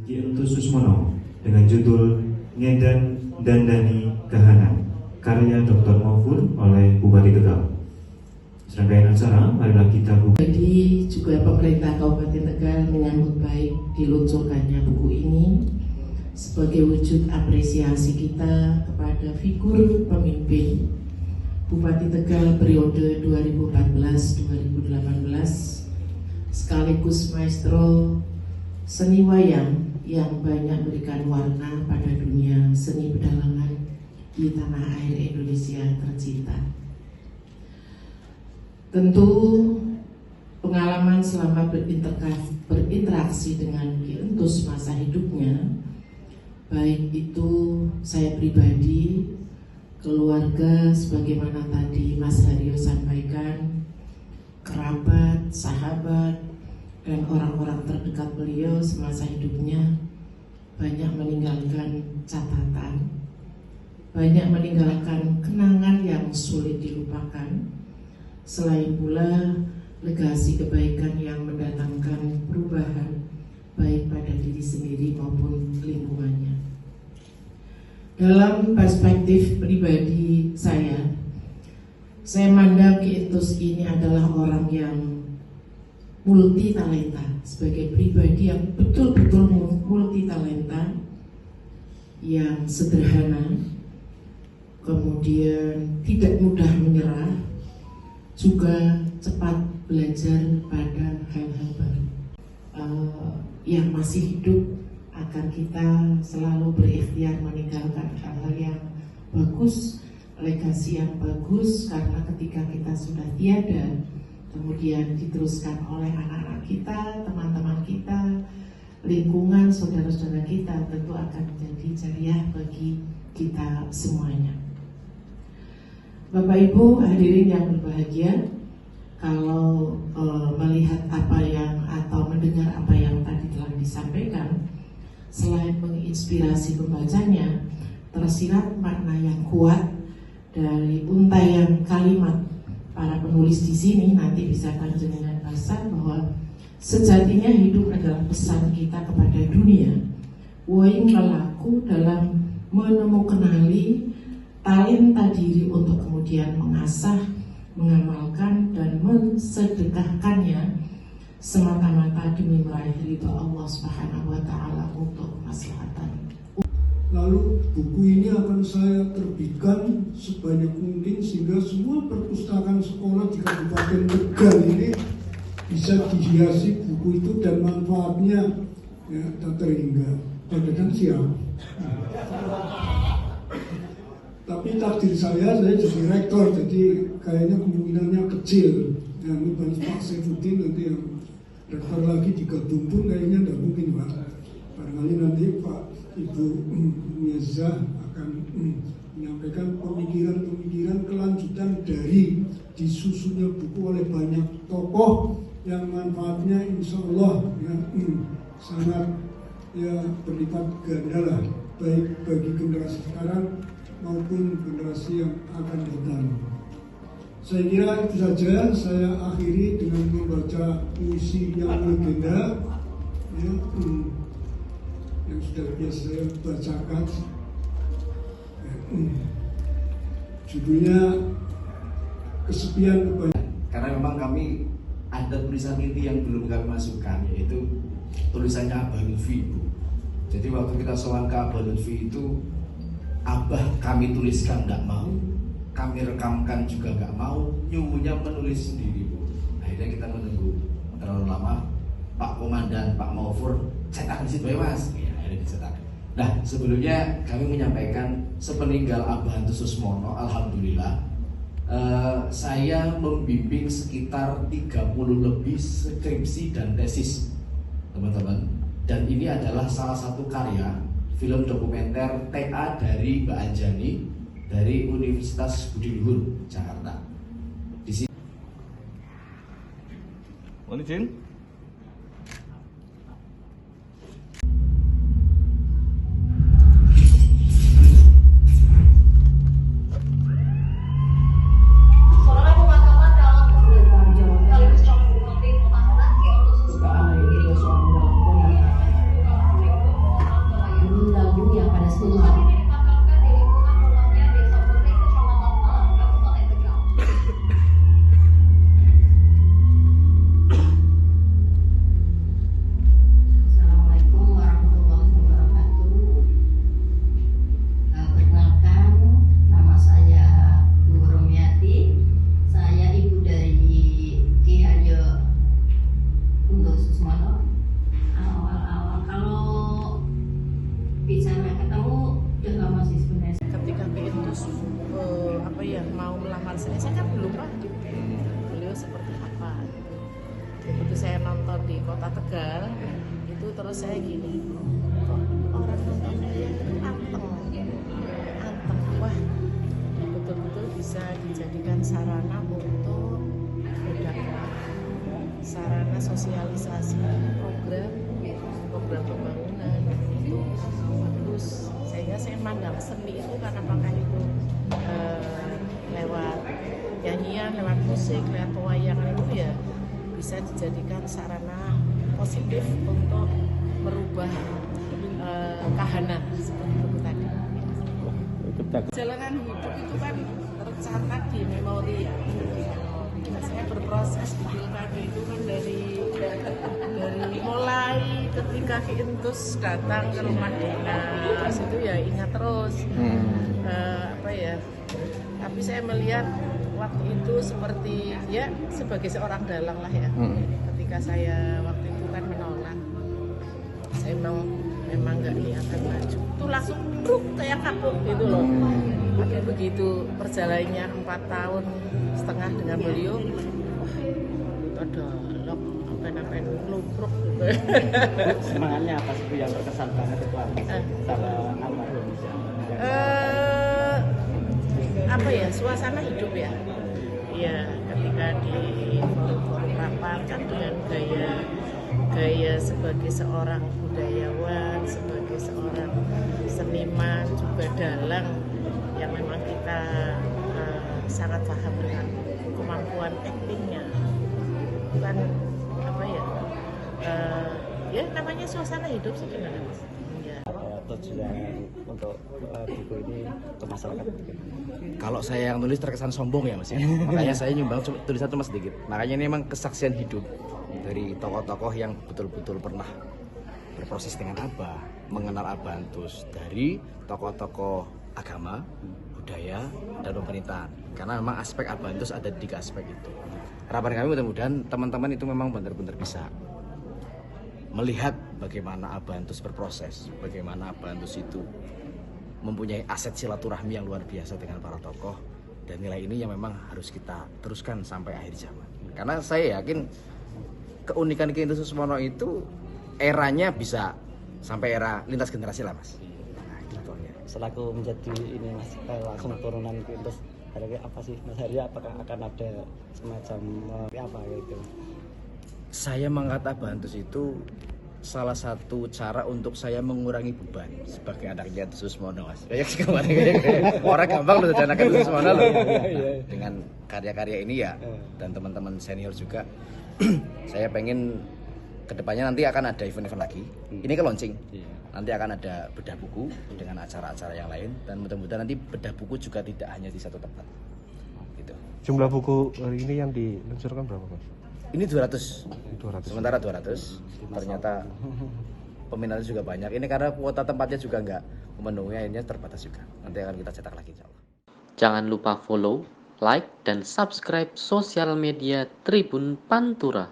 Ki Entus Susmono dengan judul Ngedan Dandani Kahanan, karya Dr. Maufur oleh Bupati Tegal. Serangkaian acara, marilah kita buka. Jadi juga pemerintah Kabupaten Tegal menyambut baik diluncurkannya buku ini sebagai wujud apresiasi kita kepada figur pemimpin Bupati Tegal periode 2014-2018 sekaligus maestro seni wayang yang banyak berikan warna pada dunia seni pedalangan di tanah air Indonesia tercinta. Tentu pengalaman selama berinteraksi dengan Ki Entus masa hidupnya, baik itu saya pribadi, keluarga sebagaimana tadi Mas Haryo sampaikan, kerabat, sahabat, dan orang-orang terdekat beliau semasa hidupnya banyak meninggalkan catatan, banyak meninggalkan kenangan yang sulit dilupakan, selain pula legasi kebaikan yang mendatangkan perubahan baik pada diri sendiri maupun lingkungannya. Dalam perspektif pribadi saya mandang Ki Entus ini adalah orang yang multi talenta, sebagai pribadi yang betul-betul multi talenta, yang sederhana, kemudian tidak mudah menyerah, juga cepat belajar pada hal-hal baru. Yang masih hidup akan kita selalu berikhtiar meninggalkan hal-hal yang bagus, legasi yang bagus, karena ketika kita sudah tiada, kemudian diteruskan oleh anak-anak kita, teman-teman kita, lingkungan, saudara-saudara kita, tentu akan menjadi jariah bagi kita semuanya. Bapak Ibu hadirin yang berbahagia, kalau melihat apa yang atau mendengar apa yang tadi telah disampaikan, selain menginspirasi pembacanya, tersirat makna yang kuat dari untaian kalimat para penulis di sini. Nanti bisa panjenengan baca bahwa sejatinya hidup adalah pesan kita kepada dunia. Woing lelaku dalam menemukenali talenta diri untuk kemudian mengasah, mengamalkan dan mensedekahkannya semata-mata demi meraih ridho Allah Subhanahu wa taala untuk kemaslahatan. Lalu buku ini akan saya terbitkan sebanyak mungkin sehingga semua perpustakaan sekolah di Kabupaten Tegal ini bisa dihiasi buku itu dan manfaatnya ya tak terhingga. Padahal siap. Tapi takdir saya jadi rektor, jadi kayaknya kemungkinannya kecil. Ya, ini Pak Saifuddin nanti yang rektor lagi digabung pun kayaknya tidak mungkin, Pak. Barangkali nanti Pak Ibu Miazah akan menyampaikan pemikiran-pemikiran kelanjutan dari disusunnya buku oleh banyak tokoh yang manfaatnya insya Allah ya, sangat ya, berlipat ganda lah, baik bagi generasi sekarang maupun generasi yang akan datang. Saya kira itu saja, saya akhiri dengan membaca puisi yang legenda ya, yang sudah biasa saya bacakan. Judulnya Kesepian Kebanyakan. Karena memang kami ada tulisan inti yang belum kami masukkan, yaitu tulisannya Abah Lutfi. Jadi waktu kita sowan ke Abah Lutfi itu, Abah kami tuliskan nggak mau, kami rekamkan juga nggak mau, nyuwunya menulis sendiri, Bu. Akhirnya kita menunggu terlalu lama. Pak Komandan, Pak Maufur, cetak di situ ya Mas. Ya, akhirnya dicetak. Nah, sebelumnya kami menyampaikan sepeninggal Abah Entus Susmono, alhamdulillah, saya membimbing sekitar 30 lebih skripsi dan tesis, teman-teman. Dan ini adalah salah satu karya film dokumenter TA dari Mbak Anjani dari Universitas Budi Luhur, Jakarta. Di sini. Mohon izin. saya kan belum paham beliau seperti apa gitu. Begitu saya nonton di Kota Tegal itu terus saya gini, kok orang nonton itu anteng, wah betul-betul bisa dijadikan sarana untuk berdakwah, sarana sosialisasi program pembangunan itu bagus. Sehingga saya mandang seni itu karena apakah itu lewat nyanyian, lewat musik, lewat pewayangan itu ya bisa dijadikan sarana positif untuk merubah kahanan seperti itu tadi. Perjalanan hidup itu kan tercatat di memori ya. Saya berproses di Pilkada itu kan dari mulai ketika Ki Entus datang ke rumah dinas itu ya ingat terus apa ya. Tapi saya melihat waktu itu seperti ya sebagai seorang dalang lah ya. Ketika saya waktu itu kan menolak, saya memang nggak akan maju. Itu langsung bruk kayak kapuk gitu loh. Tapi begitu perjalanannya 4,5 tahun dengan beliau, ada lok sampai lubruk gitu. Semangatnya apa sih yang berkesan banget itu sama almarhum? Apa ya, suasana hidup ya. Iya, ketika di forum-forum rapat kan dengan gaya sebagai seorang budayawan, sebagai seorang seniman, juga dalang yang memang kita sangat paham dengan kemampuan aktingnya. Bukan apa ya, ya namanya suasana hidup sebenarnya. Ya. Tujuan untuk buku ini ke masyarakat. Kalau saya yang nulis terkesan sombong ya Mas ya. Makanya saya nyumbang tulisan cuma sedikit. Makanya ini memang kesaksian hidup dari tokoh-tokoh yang betul-betul pernah berproses dengan Abah, mengenal Abantus dari tokoh-tokoh agama, budaya, dan pemerintahan. Karena memang aspek Abantus ada di 3 aspek itu. Harapan kami mudah-mudahan teman-teman itu memang benar-benar bisa melihat bagaimana Abantus berproses, bagaimana Abantus itu mempunyai aset silaturahmi yang luar biasa dengan para tokoh, dan nilai ini yang memang harus kita teruskan sampai akhir zaman. Karena saya yakin keunikan Ki Entus Susmono itu eranya bisa sampai era lintas generasi lah Mas. Nah, gitu ya. Selaku menjadi ini Mas, langsung turunan Ki Entus, apa sih Mas Hari, apakah akan ada semacam apa gitu? Saya mengangkat Abantus itu salah satu cara untuk saya mengurangi beban sebagai anaknya Entus Susmono Mas. Orang gampang loh jadi anaknya Entus Susmono loh. Nah, dengan karya-karya ini ya dan teman-teman senior juga saya pengen kedepannya nanti akan ada event-event lagi. Ini ke launching. Nanti akan ada bedah buku dengan acara-acara yang lain, dan mudah-mudahan nanti bedah buku juga tidak hanya di satu tempat. Gitu. Jumlah buku hari ini yang diluncurkan berapa Mas? Ini 200. Sementara 200. Ternyata peminatnya juga banyak. Ini karena kuota tempatnya juga nggak memenuhi, akhirnya terbatas juga. Nanti akan kita cetak lagi insyaallah. Jangan lupa follow, like, dan subscribe sosial media Tribun Pantura.